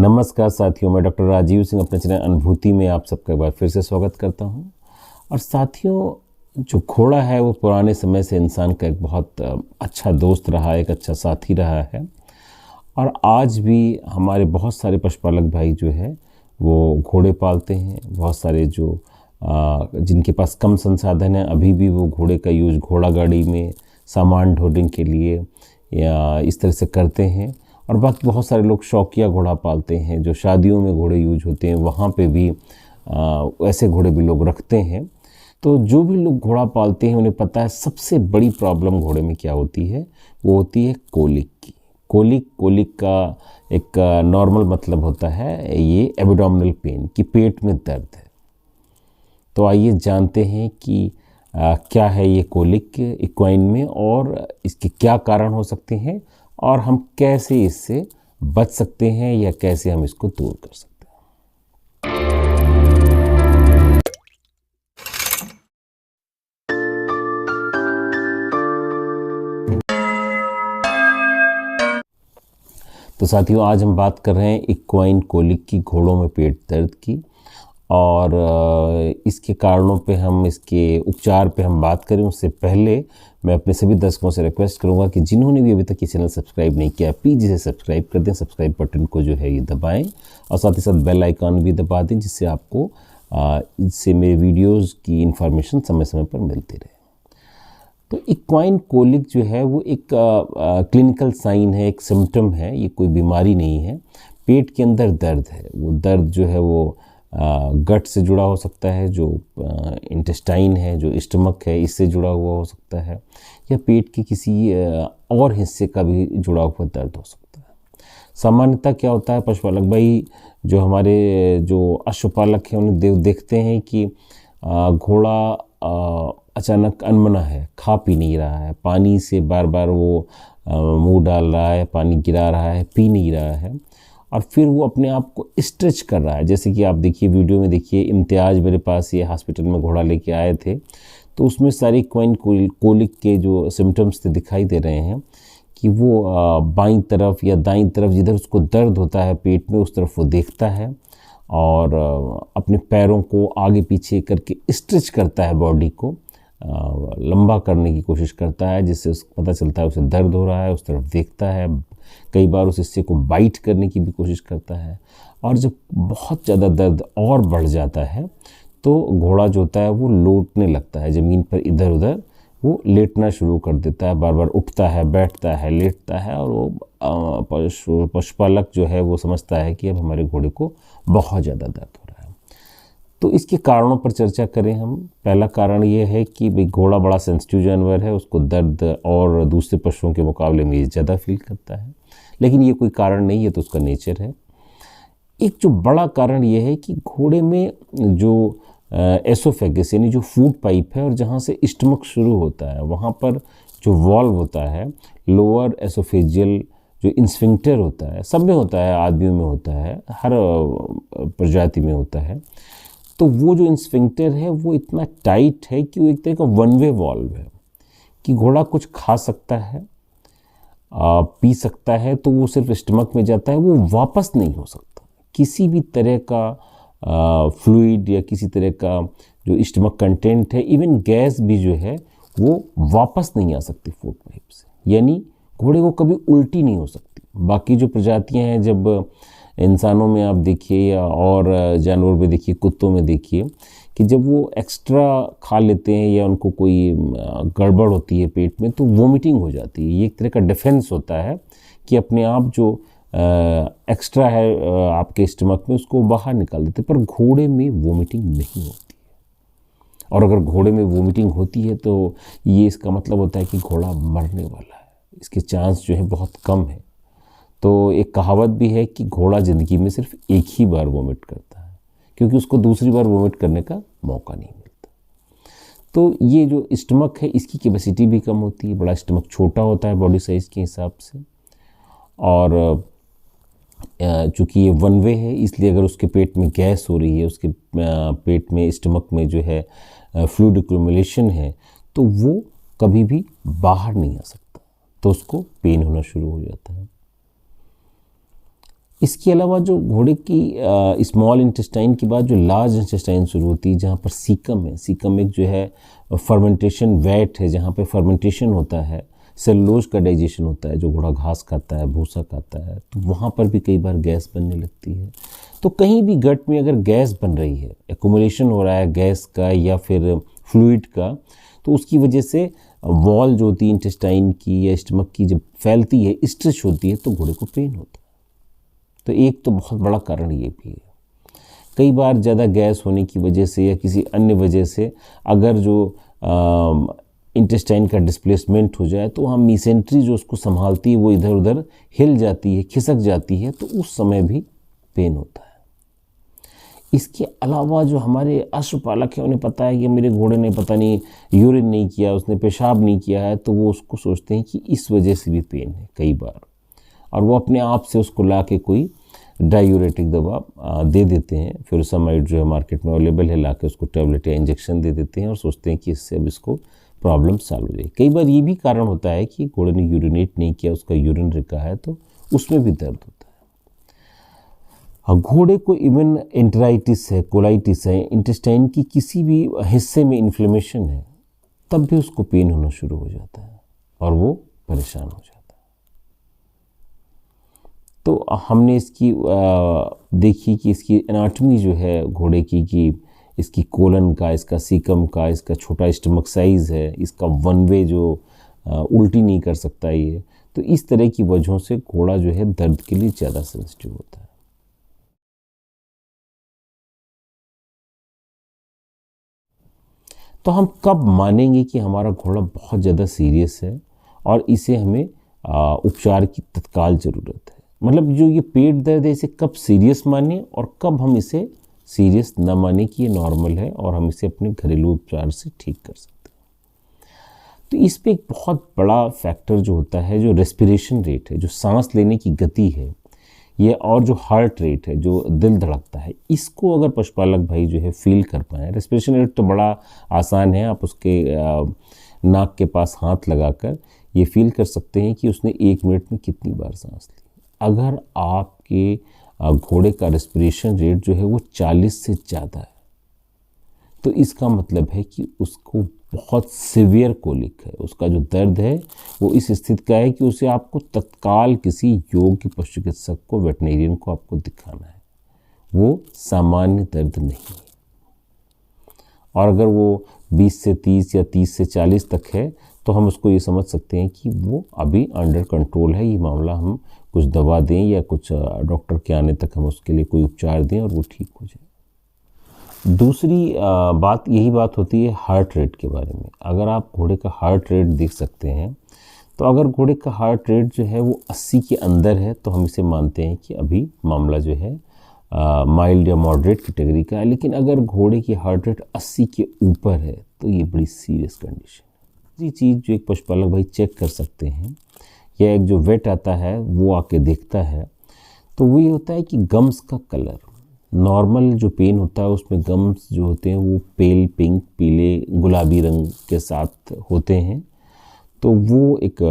नमस्कार साथियों, मैं डॉक्टर राजीव सिंह अपने चैनल अनुभूति में आप सबका एक बार फिर से स्वागत करता हूं। और साथियों, जो घोड़ा है वो पुराने समय से इंसान का एक बहुत अच्छा दोस्त रहा है, एक अच्छा साथी रहा है। और आज भी हमारे बहुत सारे पशुपालक भाई जो है वो घोड़े पालते हैं। बहुत सारे जो जिनके पास कम संसाधन है, अभी भी वो घोड़े का यूज़ घोड़ा गाड़ी में सामान ढोने के लिए या इस तरह से करते हैं। और बाकी बहुत सारे लोग शौकिया घोड़ा पालते हैं, जो शादियों में घोड़े यूज होते हैं, वहाँ पे भी ऐसे घोड़े भी लोग रखते हैं। तो जो भी लोग घोड़ा पालते हैं उन्हें पता है सबसे बड़ी प्रॉब्लम घोड़े में क्या होती है। वो होती है कोलिक की। कोलिक का एक नॉर्मल मतलब होता है ये एब्डोमिनल पेन, कि पेट में दर्द है। तो आइए जानते हैं कि क्या है ये कोलिक इक्वाइन में और इसके क्या कारण हो सकते हैं और हम कैसे इससे बच सकते हैं या कैसे हम इसको दूर कर सकते हैं। तो साथियों, आज हम बात कर रहे हैं इक्वाइन कोलिक की, घोड़ों में पेट दर्द की। और इसके कारणों पे हम, इसके उपचार पे हम बात करें उससे पहले मैं अपने सभी दर्शकों से रिक्वेस्ट करूंगा कि जिन्होंने भी अभी तक ये चैनल सब्सक्राइब नहीं किया, प्लीज़ इसे सब्सक्राइब कर दें। सब्सक्राइब बटन को जो है ये दबाएं और साथ ही साथ बेल आइकन भी दबा दें, जिससे आपको इससे मेरे वीडियोज़ की इन्फॉर्मेशन समय समय पर मिलती रहे। तो इक्वाइन कोलिक जो है वो एक क्लिनिकल साइन है, एक सिम्टम है, ये कोई बीमारी नहीं है। पेट के अंदर दर्द है, वो दर्द जो है वो गट से जुड़ा हो सकता है, जो इंटेस्टाइन है, जो स्टमक है, इससे जुड़ा हुआ हो सकता है, या पेट के किसी और हिस्से का भी जुड़ा हुआ दर्द हो सकता है। सामान्यतः क्या होता है, पशुपालक भाई जो हमारे जो अश्वपालक हैं उन्हें देखते हैं कि घोड़ा अचानक अनमना है, खा पी नहीं रहा है, पानी से बार बार वो मुंह डाल रहा है, पानी गिरा रहा है, पी नहीं रहा है, और फिर वो अपने आप को स्ट्रेच कर रहा है। जैसे कि आप देखिए, वीडियो में देखिए, इम्तियाज़ मेरे पास ये हॉस्पिटल में घोड़ा लेके आए थे, तो उसमें सारी इक्वाइन कोलिक के जो सिम्टम्स थे दिखाई दे रहे हैं कि वो बाईं तरफ या दाईं तरफ जिधर उसको दर्द होता है पेट में, उस तरफ वो देखता है और अपने पैरों को आगे पीछे करके स्ट्रेच करता है, बॉडी को लंबा करने की कोशिश करता है, जिससे उसको पता चलता है उसे दर्द हो रहा है, उस तरफ देखता है। कई बार उस हिस्से को बाइट करने की भी कोशिश करता है। और जब बहुत ज़्यादा दर्द और बढ़ जाता है तो घोड़ा जो होता है वो लौटने लगता है ज़मीन पर, इधर उधर वो लेटना शुरू कर देता है, बार बार उठता है, बैठता है, लेटता है। और वो पशुपालक जो है वो समझता है कि अब हमारे घोड़े को बहुत ज़्यादा दर्द हो रहा है। तो इसके कारणों पर चर्चा करें हम। पहला कारण ये है कि भाई घोड़ा बड़ा सेंसिटिव जानवर है, उसको दर्द और दूसरे पशुओं के मुकाबले में ज़्यादा फील करता है, लेकिन ये कोई कारण नहीं है, तो उसका नेचर है। एक जो बड़ा कारण ये है कि घोड़े में जो एसोफेगस यानी जो फूड पाइप है और जहाँ से स्टमक शुरू होता है, वहाँ पर जो वॉल्व होता है, लोअर एसोफेजियल जो इंस्फिंक्टर होता है, सब में होता है, आदमियों में होता है, हर प्रजाति में होता है। तो वो जो इंस्फिंक्टर है वो इतना टाइट है कि वो एक तरह का वन वे वॉल्व है, कि घोड़ा कुछ खा सकता है, पी सकता है, तो वो सिर्फ स्टमक में जाता है, वो वापस नहीं हो सकता। किसी भी तरह का फ्लूइड या किसी तरह का जो स्टमक कंटेंट है, इवन गैस भी जो है वो वापस नहीं आ सकती फूड पाइप से। यानी घोड़े को कभी उल्टी नहीं हो सकती। बाकी जो प्रजातियां हैं, जब इंसानों में आप देखिए या और जानवर में देखिए, कुत्तों में देखिए, कि जब वो एक्स्ट्रा खा लेते हैं या उनको कोई गड़बड़ होती है पेट में, तो वोमिटिंग हो जाती है। ये एक तरह का डिफेंस होता है कि अपने आप जो एक्स्ट्रा है आपके स्टमक में, उसको बाहर निकाल देते। पर घोड़े में वोमिटिंग नहीं होती है। और अगर घोड़े में वोमिटिंग होती है तो ये इसका मतलब होता है कि घोड़ा मरने वाला है, इसके चांस जो है बहुत कम है। तो एक कहावत भी है कि घोड़ा ज़िंदगी में सिर्फ एक ही बार वोमिट करता है, क्योंकि उसको दूसरी बार वोमिट करने का मौका नहीं मिलता। तो ये जो स्टमक है, इसकी कैपेसिटी भी कम होती है, बड़ा स्टमक छोटा होता है बॉडी साइज़ के हिसाब से। और चूँकि ये वन वे है, इसलिए अगर उसके पेट में गैस हो रही है, उसके पेट में स्टमक में जो है फ्लूइड एक्युमुलेशन है, तो वो कभी भी बाहर नहीं आ सकता, तो उसको पेन होना शुरू हो जाता है। इसके अलावा जो घोड़े की स्मॉल इंटेस्टाइन के बाद जो लार्ज इंटेस्टाइन शुरू होती है, जहाँ पर सीकम है, सीकम एक जो है फर्मेंटेशन वैट है, जहाँ पे फर्मेंटेशन होता है, सेलुलोज का डाइजेशन होता है, जो घोड़ा घास खाता है, भूसा खाता है, तो वहाँ पर भी कई बार गैस बनने लगती है। तो कहीं भी गट में अगर गैस बन रही है, एक्युमुलेशन हो रहा है गैस का या फिर फ्लूइड का, तो उसकी वजह से वॉल जो होती है इंटेस्टाइन की या स्टमक की जब फैलती है, स्ट्रेच होती है, तो घोड़े को पेन होता है। तो एक तो बहुत बड़ा कारण ये भी है। कई बार ज़्यादा गैस होने की वजह से या किसी अन्य वजह से अगर जो इंटेस्टाइन का डिस्प्लेसमेंट हो जाए, तो वहाँ मीसेंट्री जो उसको संभालती है वो इधर उधर हिल जाती है, खिसक जाती है, तो उस समय भी पेन होता है। इसके अलावा जो हमारे अश्वपालक हैं, उन्हें पता है कि मेरे घोड़े ने पता नहीं यूरिन नहीं किया, उसने पेशाब नहीं किया है, तो वो उसको सोचते हैं कि इस वजह से भी पेन है कई बार, और वो अपने आप से उसको ला के कोई डायूरेटिक दवा दे देते हैं। फ्यूरोसामाइड जो है मार्केट में अवेलेबल है, ला के उसको टैबलेट या इंजेक्शन दे देते हैं और सोचते हैं कि इससे अब इसको प्रॉब्लम सॉल्व हो जाए। कई बार ये भी कारण होता है कि घोड़े ने यूरिनेट नहीं किया, उसका यूरिन रिका है, तो उसमें भी दर्द होता है। घोड़े को इवन एंटेराइटिस है, कोलाइटिस है, इंटेस्टाइन की किसी भी हिस्से में इन्फ्लेमेशन है, तब भी उसको पेन होना शुरू हो जाता है और वो परेशान हो जाता है। तो हमने इसकी देखी कि इसकी एनाटॉमी जो है घोड़े की, कि इसकी कोलन का, इसका सीकम का, इसका छोटा स्टमक साइज़ है, इसका वन वे जो उल्टी नहीं कर सकता ये, तो इस तरह की वजहों से घोड़ा जो है दर्द के लिए ज़्यादा सेंसिटिव होता है। तो हम कब मानेंगे कि हमारा घोड़ा बहुत ज़्यादा सीरियस है और इसे हमें उपचार की तत्काल ज़रूरत है? मतलब जो ये पेट दर्द है, इसे कब सीरियस माने और कब हम इसे सीरियस न माने कि ये नॉर्मल है और हम इसे अपने घरेलू उपचार से ठीक कर सकते हैं? तो इस पे एक बहुत बड़ा फैक्टर जो होता है, जो रेस्पिरेशन रेट है, जो सांस लेने की गति है, ये और जो हार्ट रेट है, जो दिल धड़कता है, इसको अगर पशुपालक भाई जो है फील कर पाएँ। रेस्पिरेशन रेट तो बड़ा आसान है, आप उसके नाक के पास हाथ लगाकर ये फील कर सकते हैं कि उसने 1 मिनट में कितनी बार सांस ली। अगर आपके घोड़े का रेस्पिरेशन रेट जो है वो 40 से ज़्यादा है, तो इसका मतलब है कि उसको बहुत सीवियर कोलिक है, उसका जो दर्द है वो इस स्थिति का है कि उसे आपको तत्काल किसी योग्य पशु चिकित्सक को, वेटनेरियन को आपको दिखाना है। वो सामान्य दर्द नहीं है। और अगर वो 20 से 30 या 30 से 40 तक है, तो हम उसको ये समझ सकते हैं कि वो अभी अंडर कंट्रोल है। ये मामला हम कुछ दवा दें या कुछ डॉक्टर के आने तक हम उसके लिए कोई उपचार दें और वो ठीक हो जाए। दूसरी बात यही बात होती है हार्ट रेट के बारे में। अगर आप घोड़े का हार्ट रेट देख सकते हैं, तो अगर घोड़े का हार्ट रेट जो है वो 80 के अंदर है, तो हम इसे मानते हैं कि अभी मामला जो है माइल्ड या मॉडरेट कैटेगरी का है। लेकिन अगर घोड़े की हार्ट रेट 80 के ऊपर है, तो ये बड़ी सीरियस कंडीशन है। ये चीज़ जो एक पशुपालक भाई चेक कर सकते हैं, या एक जो वेट आता है वो आके देखता है, तो वो ये होता है कि गम्स का कलर, नॉर्मल जो पेन होता है उसमें गम्स जो होते हैं वो पेल पिंक, पीले, गुलाबी रंग के साथ होते हैं। तो वो एक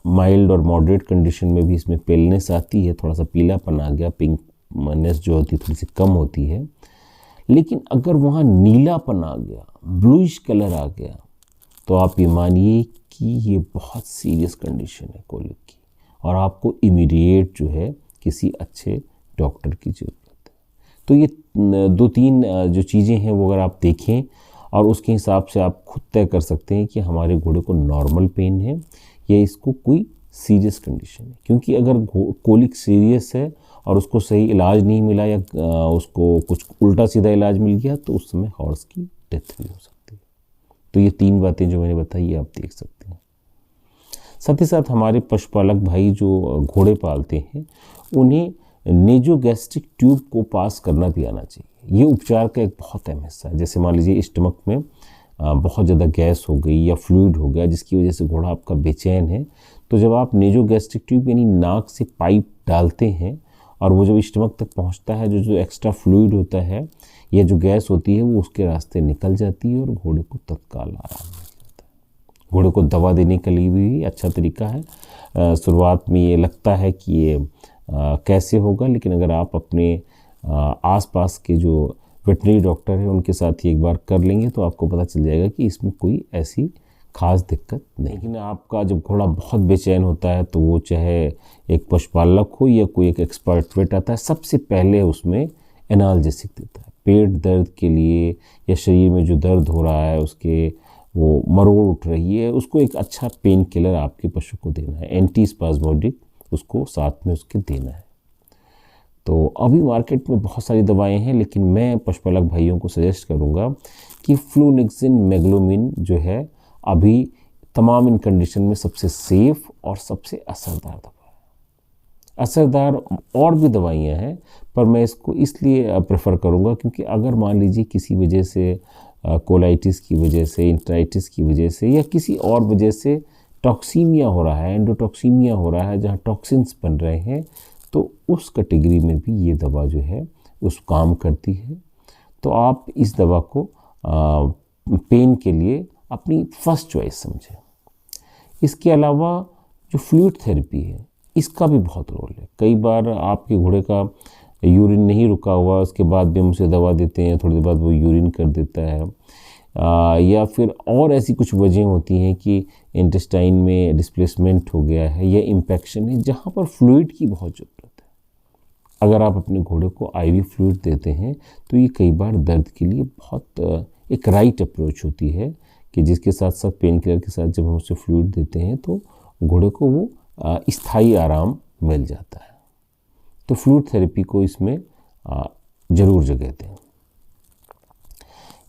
माइल्ड और मॉडरेट कंडीशन में भी इसमें पेलनेस आती है, थोड़ा सा पीलापन आ गया, पिंकनेस जो होती है थोड़ी सी कम होती है। लेकिन अगर वहाँ नीलापन आ गया, ब्लूइश कलर आ गया, तो आप ये मानिए कि ये बहुत सीरियस कंडीशन है कोलिक की, और आपको इमीडिएट जो है किसी अच्छे डॉक्टर की ज़रूरत है। तो ये 2-3 जो चीज़ें हैं वो अगर आप देखें और उसके हिसाब से आप खुद तय कर सकते हैं कि हमारे घोड़े को नॉर्मल पेन है या इसको कोई सीरियस कंडीशन है। क्योंकि अगर कोलिक सीरियस है और उसको सही इलाज नहीं मिला या उसको कुछ उल्टा सीधा इलाज मिल गया, तो उस समय हॉर्स की डेथ भी हो सकती है। तो ये 3 बातें जो मैंने बताई ये आप देख सकते हैं। साथ ही साथ हमारे पशुपालक भाई जो घोड़े पालते हैं, उन्हें नेजोगैस्ट्रिक ट्यूब को पास करना भी आना चाहिए। ये उपचार का एक बहुत अहम हिस्सा है। जैसे मान लीजिए स्टमक में बहुत ज़्यादा गैस हो गई या फ्लूइड हो गया, जिसकी वजह से घोड़ा आपका बेचैन है, तो जब आप नेजोगैस्ट्रिक ट्यूब यानी नाक से पाइप डालते हैं और वो जब स्टमक तक पहुंचता है, जो एक्स्ट्रा फ्लूइड होता है या जो गैस होती है वो उसके रास्ते निकल जाती है और घोड़े को तत्काल आराम मिल जाता है। घोड़े को दवा देने के लिए भी अच्छा तरीका है। शुरुआत में ये लगता है कि ये कैसे होगा, लेकिन अगर आप अपने आसपास के जो वेटनरी डॉक्टर हैं उनके साथ ही एक बार कर लेंगे तो आपको पता चल जाएगा कि इसमें कोई ऐसी खास दिक्कत नहीं। लेकिन आपका जब घोड़ा बहुत बेचैन होता है तो वो चाहे एक पशुपालक हो या कोई एक एक्सपर्ट वेट आता है, सबसे पहले उसमें एनाल्जेसिक देता है। पेट दर्द के लिए या शरीर में जो दर्द हो रहा है, उसके वो मरोड़ उठ रही है, उसको एक अच्छा पेन किलर आपके पशु को देना है, एंटी स्पाज्मोडिक उसको साथ में उसके देना है। तो अभी मार्केट में बहुत सारी दवाएं हैं, लेकिन मैं पशुपालक भाइयों को सजेस्ट करूंगा कि फ्लूनेक्सिन मैग्लोमिन जो है अभी तमाम इन कंडीशन में सबसे सेफ और सबसे असरदार दवा है। असरदार और भी दवाइयाँ हैं, पर मैं इसको इसलिए प्रेफर करूँगा क्योंकि अगर मान लीजिए किसी वजह से कोलाइटिस की वजह से, इंट्राइटिस की वजह से या किसी और वजह से टॉक्सीमिया हो रहा है, एंडोटॉक्सीमिया हो रहा है, जहाँ टॉक्सिन्स बन रहे हैं, तो उस कैटेगरी में भी ये दवा जो है उस काम करती है। तो आप इस दवा को पेन के लिए अपनी फर्स्ट चॉइस समझें। इसके अलावा जो फ्लूइड थेरेपी है, इसका भी बहुत रोल है। कई बार आपके घोड़े का यूरिन नहीं रुका हुआ, उसके बाद भी हम उसे दवा देते हैं, थोड़ी देर बाद वो यूरिन कर देता है, या फिर और ऐसी कुछ वजह होती हैं कि इंटेस्टाइन में डिस्प्लेसमेंट हो गया है या इम्पेक्शन है, जहाँ पर फ्लूइड की बहुत ज़रूरत है। अगर आप अपने घोड़े को आईवी फ्लूइड देते हैं तो ये कई बार दर्द के लिए बहुत एक राइट अप्रोच होती है कि जिसके साथ साथ पेन किलर के साथ जब हम उसे फ्लूइड देते हैं तो घोड़े को वो स्थायी आराम मिल जाता है। तो फ्लूइड थेरेपी को इसमें ज़रूर जगह दें।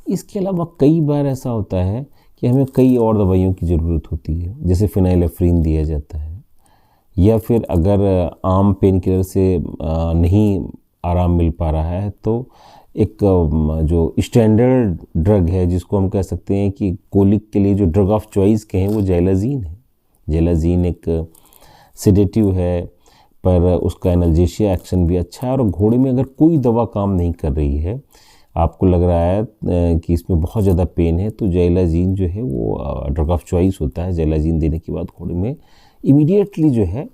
इसके अलावा कई बार ऐसा होता है कि हमें कई और दवाइयों की ज़रूरत होती है, जैसे फिनाइलेफ्रीन दिया जाता है, या फिर अगर आम पेन किलर से नहीं आराम मिल पा रहा है तो एक जो स्टैंडर्ड ड्रग है जिसको हम कह सकते हैं कि कोलिक के लिए जो ड्रग ऑफ चॉइस कहें वो जैलाजीन है। जैलाजीन एक सेडेटिव है, पर उसका एनाल्जेशिया एक्शन भी अच्छा है। और घोड़े में अगर कोई दवा काम नहीं कर रही है, आपको लग रहा है कि इसमें बहुत ज़्यादा पेन है, तो जैलाजीन जो है वो ड्रग ऑफ चॉइस होता है। जैलाजीन देने के बाद घोड़े में इमीडिएटली जो है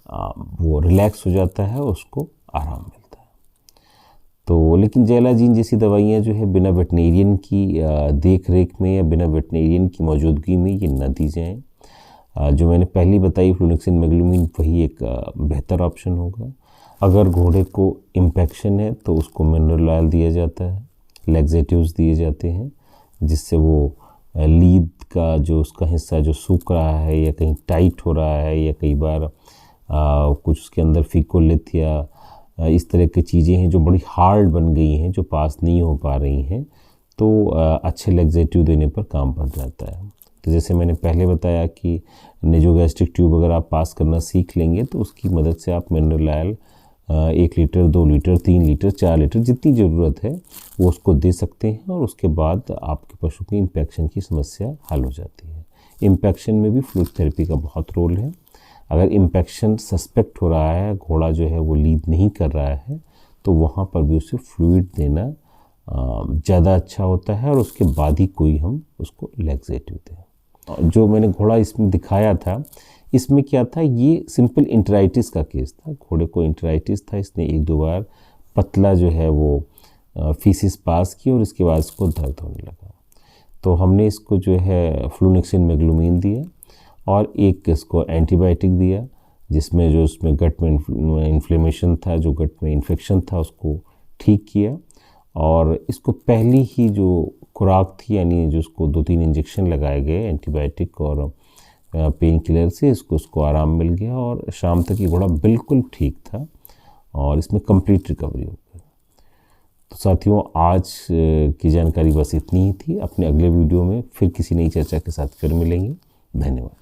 वो रिलैक्स हो जाता है, उसको आराम मिलता है। तो लेकिन जैलाजीन जैसी दवाइयाँ जो है बिना वेटनेरियन की देख रेख में या बिना वेटनेरियन की मौजूदगी में ये न दी जाएँ। जो मैंने पहले बताई फ्लूनेक्सिन मैग्लोमिन वही एक बेहतर ऑप्शन होगा। अगर घोड़े को इम्पेक्शन है तो उसको मिनरल ऑयल दिया जाता है, लैक्सेटिव्स दिए जाते हैं, जिससे वो लीद का जो उसका हिस्सा जो सूख रहा है या कहीं टाइट हो रहा है या कई बार कुछ उसके अंदर फिकोलिथ या इस तरह की चीज़ें हैं जो बड़ी हार्ड बन गई हैं, जो पास नहीं हो पा रही हैं, तो अच्छे लैक्सेटिव देने पर काम बढ़ जाता है। तो जैसे मैंने पहले बताया कि नेजोगैस्ट्रिक ट्यूब अगर आप पास करना सीख लेंगे तो उसकी मदद से आप mineral oil 1 litre, 2 litre, 3 litre, 4 litre जितनी ज़रूरत है वो उसको दे सकते हैं, और उसके बाद आपके पशु की इम्पेक्शन की समस्या हल हो जाती है। इम्पेक्शन में भी फ्लूइड थेरेपी का बहुत रोल है। अगर इम्पेक्शन सस्पेक्ट हो रहा है, घोड़ा जो है वो लीड नहीं कर रहा है, तो वहाँ पर भी उसे फ्लूइड देना ज़्यादा अच्छा होता है, और उसके बाद ही कोई हम उसको लैक्सेटिव दें। जो मैंने घोड़ा इसमें दिखाया था, इसमें क्या था, ये सिंपल इंटराइटिस का केस था। घोड़े को इंटराइटिस था, इसने 1-2 बार पतला जो है वो फीसिस पास की और इसके बाद इसको दर्द होने लगा। तो हमने इसको जो है फ्लूनेक्सिन मैग्लोमिन दिया और एक इसको एंटीबायोटिक दिया, जिसमें जो उसमें गट में इन्फ्लेमेशन था, जो गट में इन्फेक्शन था, उसको ठीक किया। और इसको पहली ही जो खुराक थी, यानी जो उसको 2-3 इंजेक्शन लगाए गए एंटीबायोटिक और पेन किलर से, उसको आराम मिल गया और शाम तक ये घोड़ा बिल्कुल ठीक था और इसमें कंप्लीट रिकवरी हो गई। तो साथियों, आज की जानकारी बस इतनी ही थी। अपने अगले वीडियो में फिर किसी नई चर्चा के साथ फिर मिलेंगे। धन्यवाद।